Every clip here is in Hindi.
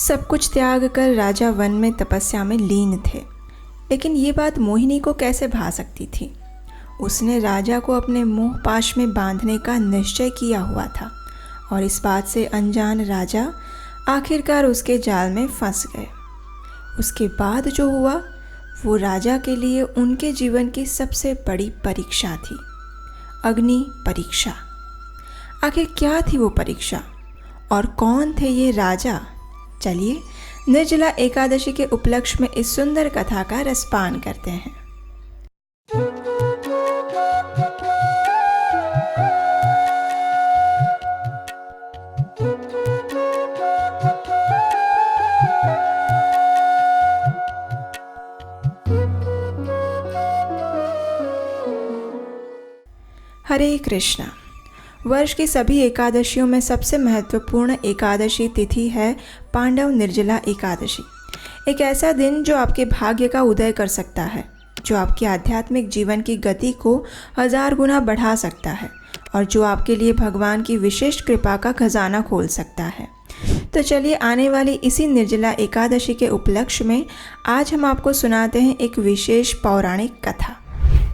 सब कुछ त्याग कर राजा वन में तपस्या में लीन थे, लेकिन ये बात मोहिनी को कैसे भा सकती थी। उसने राजा को अपने मोह पाश में बांधने का निश्चय किया हुआ था और इस बात से अनजान राजा आखिरकार उसके जाल में फंस गए। उसके बाद जो हुआ वो राजा के लिए उनके जीवन की सबसे बड़ी परीक्षा थी, अग्नि परीक्षा। आखिर क्या थी वो परीक्षा और कौन थे ये राजा? चलिए निर्जला एकादशी के उपलक्ष्य में इस सुंदर कथा का रसपान करते हैं। हरे कृष्णा। वर्ष की सभी एकादशियों में सबसे महत्वपूर्ण एकादशी तिथि है पांडव निर्जला एकादशी। एक ऐसा दिन जो आपके भाग्य का उदय कर सकता है, जो आपके आध्यात्मिक जीवन की गति को 1000 गुना बढ़ा सकता है और जो आपके लिए भगवान की विशेष कृपा का खजाना खोल सकता है। तो चलिए आने वाली इसी निर्जला एकादशी के उपलक्ष्य में आज हम आपको सुनाते हैं एक विशेष पौराणिक कथा।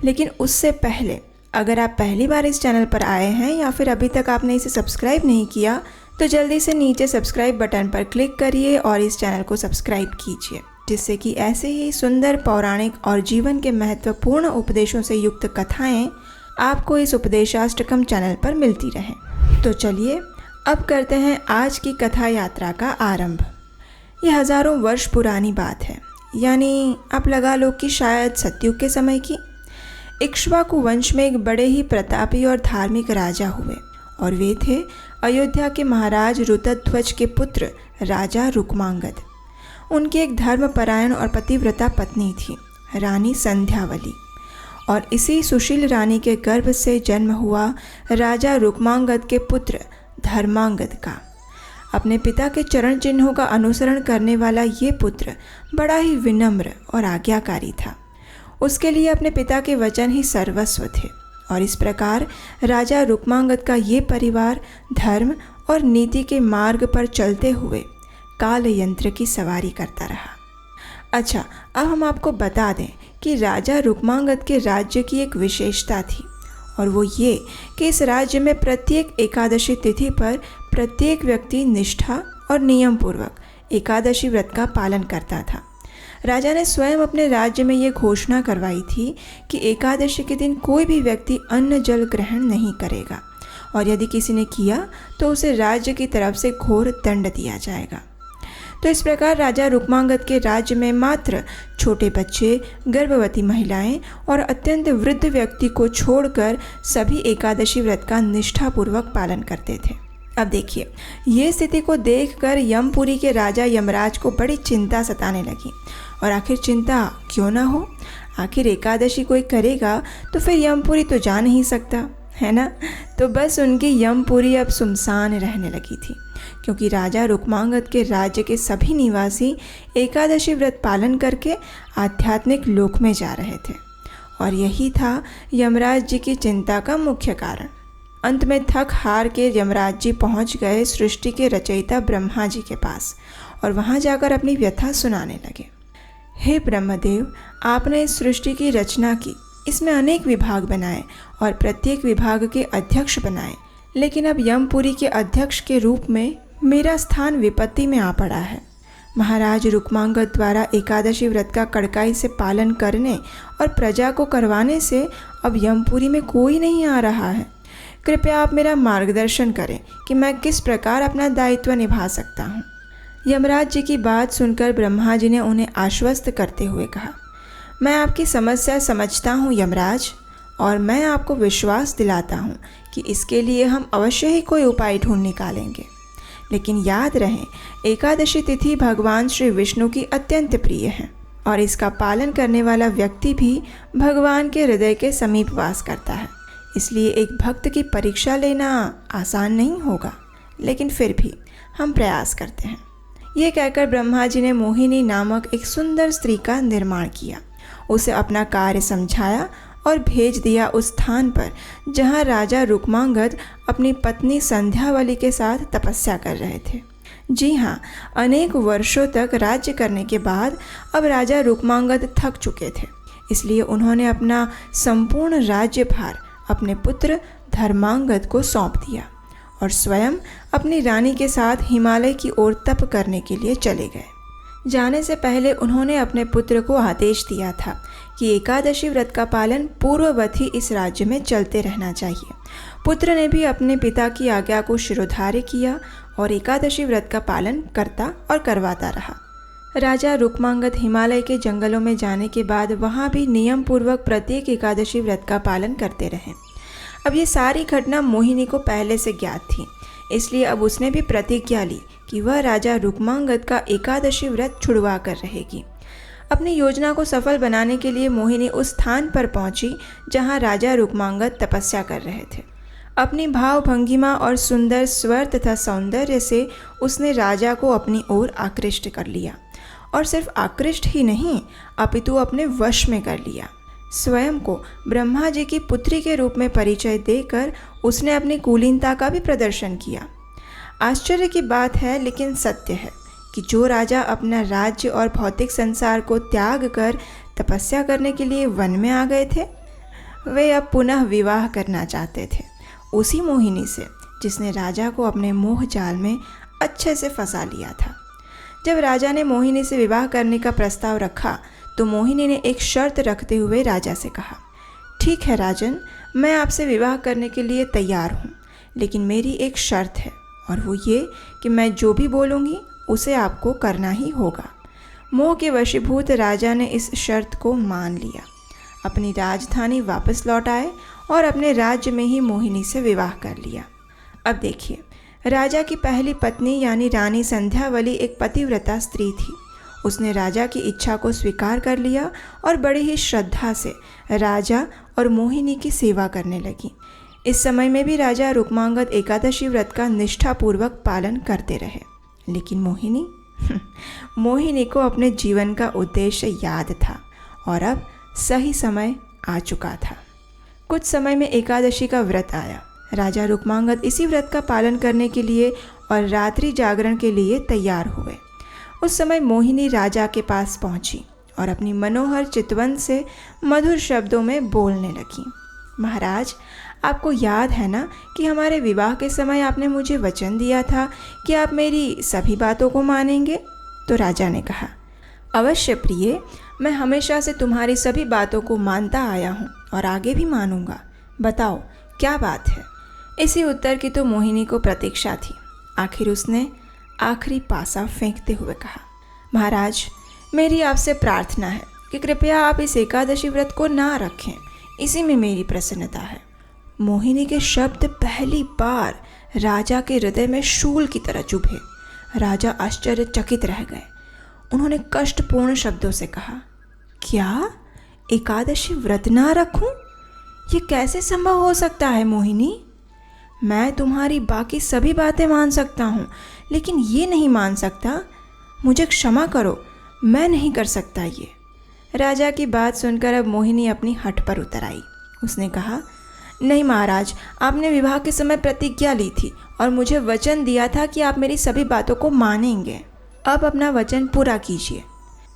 लेकिन उससे पहले अगर आप पहली बार इस चैनल पर आए हैं या फिर अभी तक आपने इसे सब्सक्राइब नहीं किया तो जल्दी से नीचे सब्सक्राइब बटन पर क्लिक करिए और इस चैनल को सब्सक्राइब कीजिए, जिससे कि ऐसे ही सुंदर पौराणिक और जीवन के महत्वपूर्ण उपदेशों से युक्त कथाएं आपको इस उपदेशाष्टकम चैनल पर मिलती रहें। तो चलिए अब करते हैं आज की कथा यात्रा का आरंभ। यह हज़ारों वर्ष पुरानी बात है, यानी आप लगा लो कि शायद सतयुग के समय की। इक्ष्वाकु वंश में एक बड़े ही प्रतापी और धार्मिक राजा हुए और वे थे अयोध्या के महाराज ऋतध्वज के पुत्र राजा रुक्मांगद। उनकी एक धर्मपरायण और पतिव्रता पत्नी थी, रानी संध्यावली, और इसी सुशील रानी के गर्भ से जन्म हुआ राजा रुक्मांगद के पुत्र धर्मांगद का। अपने पिता के चरण चिन्हों का अनुसरण करने वाला ये पुत्र बड़ा ही विनम्र और आज्ञाकारी था। उसके लिए अपने पिता के वचन ही सर्वस्व थे और इस प्रकार राजा रुक्मांगद का ये परिवार धर्म और नीति के मार्ग पर चलते हुए काल यंत्र की सवारी करता रहा। अच्छा, अब हम आपको बता दें कि राजा रुक्मांगद के राज्य की एक विशेषता थी और वो ये कि इस राज्य में प्रत्येक एकादशी तिथि पर प्रत्येक व्यक्ति निष्ठा और नियम पूर्वक एकादशी व्रत का पालन करता था। राजा ने स्वयं अपने राज्य में ये घोषणा करवाई थी कि एकादशी के दिन कोई भी व्यक्ति अन्न जल ग्रहण नहीं करेगा और यदि किसी ने किया तो उसे राज्य की तरफ से घोर दंड दिया जाएगा। तो इस प्रकार राजा रुक्मांगद के राज्य में मात्र छोटे बच्चे, गर्भवती महिलाएं और अत्यंत वृद्ध व्यक्ति को छोड़कर सभी एकादशी व्रत का निष्ठापूर्वक पालन करते थे। अब देखिए, ये स्थिति को देखकर यमपुरी के राजा यमराज को बड़ी चिंता सताने लगी। और आखिर चिंता क्यों ना हो, आखिर एकादशी कोई करेगा तो फिर यमपुरी तो जा नहीं सकता, है ना। तो बस उनकी यमपुरी अब सुनसान रहने लगी थी, क्योंकि राजा रुक्मांगद के राज्य के सभी निवासी एकादशी व्रत पालन करके आध्यात्मिक लोक में जा रहे थे और यही था यमराज जी की चिंता का मुख्य कारण। अंत में थक हार के यमराज जी पहुँच गए सृष्टि के रचयिता ब्रह्मा जी के पास और वहाँ जाकर अपनी व्यथा सुनाने लगे। हे ब्रह्मदेव, आपने इस सृष्टि की रचना की, इसमें अनेक विभाग बनाए और प्रत्येक विभाग के अध्यक्ष बनाए, लेकिन अब यमपुरी के अध्यक्ष के रूप में मेरा स्थान विपत्ति में आ पड़ा है। महाराज रुक्मांगद द्वारा एकादशी व्रत का कड़काई से पालन करने और प्रजा को करवाने से अब यमपुरी में कोई नहीं आ रहा है। कृपया आप मेरा मार्गदर्शन करें कि मैं किस प्रकार अपना दायित्व निभा सकता हूँ। यमराज जी की बात सुनकर ब्रह्मा जी ने उन्हें आश्वस्त करते हुए कहा, मैं आपकी समस्या समझता हूँ यमराज, और मैं आपको विश्वास दिलाता हूँ कि इसके लिए हम अवश्य ही कोई उपाय ढूंढ निकालेंगे। लेकिन याद रहे, एकादशी तिथि भगवान श्री विष्णु की अत्यंत प्रिय है और इसका पालन करने वाला व्यक्ति भी भगवान के हृदय के समीप वास करता है। इसलिए एक भक्त की परीक्षा लेना आसान नहीं होगा, लेकिन फिर भी हम प्रयास करते हैं। ये कहकर ब्रह्मा जी ने मोहिनी नामक एक सुंदर स्त्री का निर्माण किया, उसे अपना कार्य समझाया और भेज दिया उस स्थान पर जहाँ राजा रुक्मांगद अपनी पत्नी संध्यावली के साथ तपस्या कर रहे थे। जी हाँ, अनेक वर्षों तक राज्य करने के बाद अब राजा रुक्मांगद थक चुके थे। इसलिए उन्होंने अपना संपूर्ण राज्यभार अपने पुत्र धर्मांगद को सौंप दिया और स्वयं अपनी रानी के साथ हिमालय की ओर तप करने के लिए चले गए। जाने से पहले उन्होंने अपने पुत्र को आदेश दिया था कि एकादशी व्रत का पालन पूर्ववत ही इस राज्य में चलते रहना चाहिए। पुत्र ने भी अपने पिता की आज्ञा को शिरोधार्य किया और एकादशी व्रत का पालन करता और करवाता रहा। राजा रुक्मांगद हिमालय के जंगलों में जाने के बाद वहाँ भी नियम पूर्वक प्रत्येक एकादशी व्रत का पालन करते रहे। अब ये सारी घटना मोहिनी को पहले से ज्ञात थी, इसलिए अब उसने भी प्रतिज्ञा ली कि वह राजा रुक्मांगद का एकादशी व्रत छुड़वा कर रहेगी। अपनी योजना को सफल बनाने के लिए मोहिनी उस स्थान पर पहुंची जहां राजा रुक्मांगद तपस्या कर रहे थे। अपनी भाव भंगिमा और सुंदर स्वर तथा सौंदर्य से उसने राजा को अपनी ओर आकृष्ट कर लिया, और सिर्फ आकृष्ट ही नहीं अपितु अपने वश में कर लिया। स्वयं को ब्रह्मा जी की पुत्री के रूप में परिचय देकर उसने अपनी कुलीनता का भी प्रदर्शन किया। आश्चर्य की बात है लेकिन सत्य है कि जो राजा अपना राज्य और भौतिक संसार को त्याग कर तपस्या करने के लिए वन में आ गए थे, वे अब पुनः विवाह करना चाहते थे उसी मोहिनी से जिसने राजा को अपने मोह जाल में अच्छे से फंसा लिया था। जब राजा ने मोहिनी से विवाह करने का प्रस्ताव रखा तो मोहिनी ने एक शर्त रखते हुए राजा से कहा, ठीक है राजन, मैं आपसे विवाह करने के लिए तैयार हूँ, लेकिन मेरी एक शर्त है और वो ये कि मैं जो भी बोलूँगी उसे आपको करना ही होगा। मोह के वशीभूत राजा ने इस शर्त को मान लिया, अपनी राजधानी वापस लौट आए और अपने राज्य में ही मोहिनी से विवाह कर लिया। अब देखिए, राजा की पहली पत्नी यानी रानी संध्यावली एक पतिव्रता स्त्री थी। उसने राजा की इच्छा को स्वीकार कर लिया और बड़ी ही श्रद्धा से राजा और मोहिनी की सेवा करने लगी। इस समय में भी राजा रुक्मांगद एकादशी व्रत का निष्ठापूर्वक पालन करते रहे, लेकिन मोहिनी को अपने जीवन का उद्देश्य याद था और अब सही समय आ चुका था। कुछ समय में एकादशी का व्रत आया। राजा रुक्मांगद इसी व्रत का पालन करने के लिए और रात्रि जागरण के लिए तैयार हुए। उस समय मोहिनी राजा के पास पहुंची और अपनी मनोहर चितवन से मधुर शब्दों में बोलने लगी। महाराज, आपको याद है ना कि हमारे विवाह के समय आपने मुझे वचन दिया था कि आप मेरी सभी बातों को मानेंगे? तो राजा ने कहा, अवश्य प्रिय, मैं हमेशा से तुम्हारी सभी बातों को मानता आया हूँ और आगे भी मानूंगा। बताओ क्या बात है? इसी उत्तर की तो मोहिनी को प्रतीक्षा थी। आखिर उसने आखिरी पासा फेंकते हुए कहा, महाराज, मेरी आपसे प्रार्थना है कि कृपया आप इस एकादशी व्रत को ना रखें, इसी में मेरी प्रसन्नता है। मोहिनी के शब्द पहली बार राजा के हृदय में शूल की तरह चुभे। राजा आश्चर्यचकित रह गए। उन्होंने कष्टपूर्ण शब्दों से कहा, क्या एकादशी व्रत ना रखूं? ये कैसे संभव हो सकता है मोहिनी? मैं तुम्हारी बाकी सभी बातें मान सकता हूँ, लेकिन ये नहीं मान सकता। मुझे क्षमा करो, मैं नहीं कर सकता ये। राजा की बात सुनकर अब मोहिनी अपनी हठ पर उतर आई। उसने कहा, नहीं महाराज, आपने विवाह के समय प्रतिज्ञा ली थी और मुझे वचन दिया था कि आप मेरी सभी बातों को मानेंगे। अब अपना वचन पूरा कीजिए।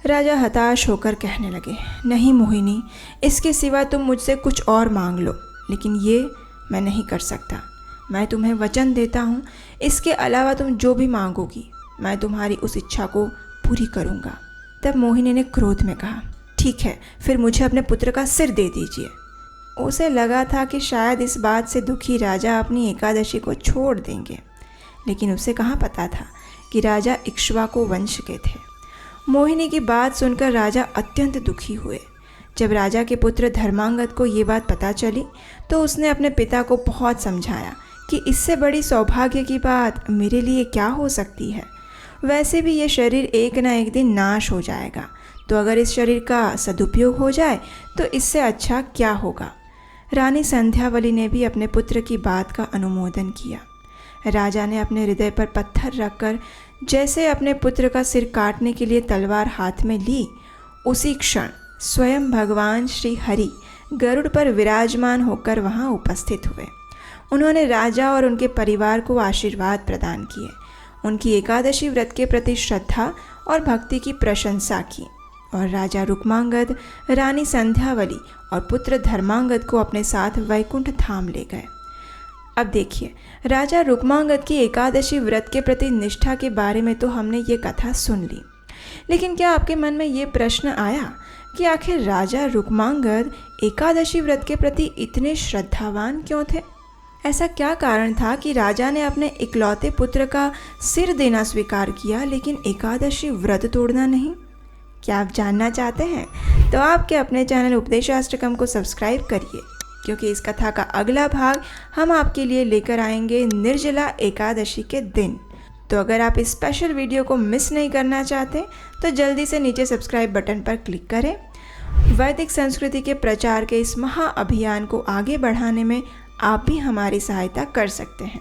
राजा हताश होकर कहने लगे, नहीं मोहिनी, इसके सिवा तुम मुझसे कुछ और मांग लो, लेकिन ये मैं नहीं कर सकता। मैं तुम्हें वचन देता हूँ, इसके अलावा तुम जो भी मांगोगी मैं तुम्हारी उस इच्छा को पूरी करूँगा। तब मोहिनी ने क्रोध में कहा, ठीक है, फिर मुझे अपने पुत्र का सिर दे दीजिए। उसे लगा था कि शायद इस बात से दुखी राजा अपनी एकादशी को छोड़ देंगे, लेकिन उसे कहाँ पता था कि राजा इक्ष्वाकु वंश के थे। मोहिनी की बात सुनकर राजा अत्यंत दुखी हुए। जब राजा के पुत्र धर्मांगद को ये बात पता चली तो उसने अपने पिता को बहुत समझाया कि इससे बड़ी सौभाग्य की बात मेरे लिए क्या हो सकती है। वैसे भी ये शरीर एक न एक दिन नाश हो जाएगा, तो अगर इस शरीर का सदुपयोग हो जाए तो इससे अच्छा क्या होगा। रानी संध्यावली ने भी अपने पुत्र की बात का अनुमोदन किया। राजा ने अपने हृदय पर पत्थर रखकर जैसे अपने पुत्र का सिर काटने के लिए तलवार हाथ में ली, उसी क्षण स्वयं भगवान श्री हरि गरुड़ पर विराजमान होकर वहां उपस्थित हुए। उन्होंने राजा और उनके परिवार को आशीर्वाद प्रदान किए उनकी एकादशी व्रत के प्रति श्रद्धा और भक्ति की प्रशंसा की और राजा रुक्मांगद रानी संध्यावली और पुत्र धर्मांगद को अपने साथ वैकुंठ धाम ले गए। अब देखिए, राजा रुक्मांगद की एकादशी व्रत के प्रति निष्ठा के बारे में तो हमने ये कथा सुन ली, लेकिन क्या आपके मन में ये प्रश्न आया कि आखिर राजा रुक्मांगद एकादशी व्रत के प्रति इतने श्रद्धावान क्यों थे? ऐसा क्या कारण था कि राजा ने अपने इकलौते पुत्र का सिर देना स्वीकार किया लेकिन एकादशी व्रत तोड़ना नहीं? क्या आप जानना चाहते हैं? तो आपके अपने चैनल उपदेशाष्टकम को सब्सक्राइब करिए, क्योंकि इस कथा का अगला भाग हम आपके लिए लेकर आएंगे निर्जला एकादशी के दिन। तो अगर आप इस स्पेशल वीडियो को मिस नहीं करना चाहते तो जल्दी से नीचे सब्सक्राइब बटन पर क्लिक करें। वैदिक संस्कृति के प्रचार के इस महाअभियान को आगे बढ़ाने में आप भी हमारी सहायता कर सकते हैं,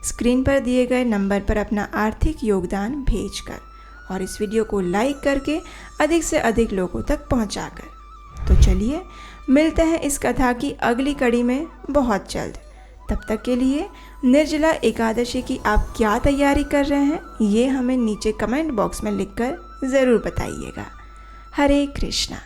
स्क्रीन पर दिए गए नंबर पर अपना आर्थिक योगदान भेजकर और इस वीडियो को लाइक करके अधिक से अधिक लोगों तक पहुंचाकर। तो चलिए मिलते हैं इस कथा की अगली कड़ी में बहुत जल्द। तब तक के लिए निर्जला एकादशी की आप क्या तैयारी कर रहे हैं, ये हमें नीचे कमेंट बॉक्स में लिखकर ज़रूर बताइएगा। हरे कृष्णा।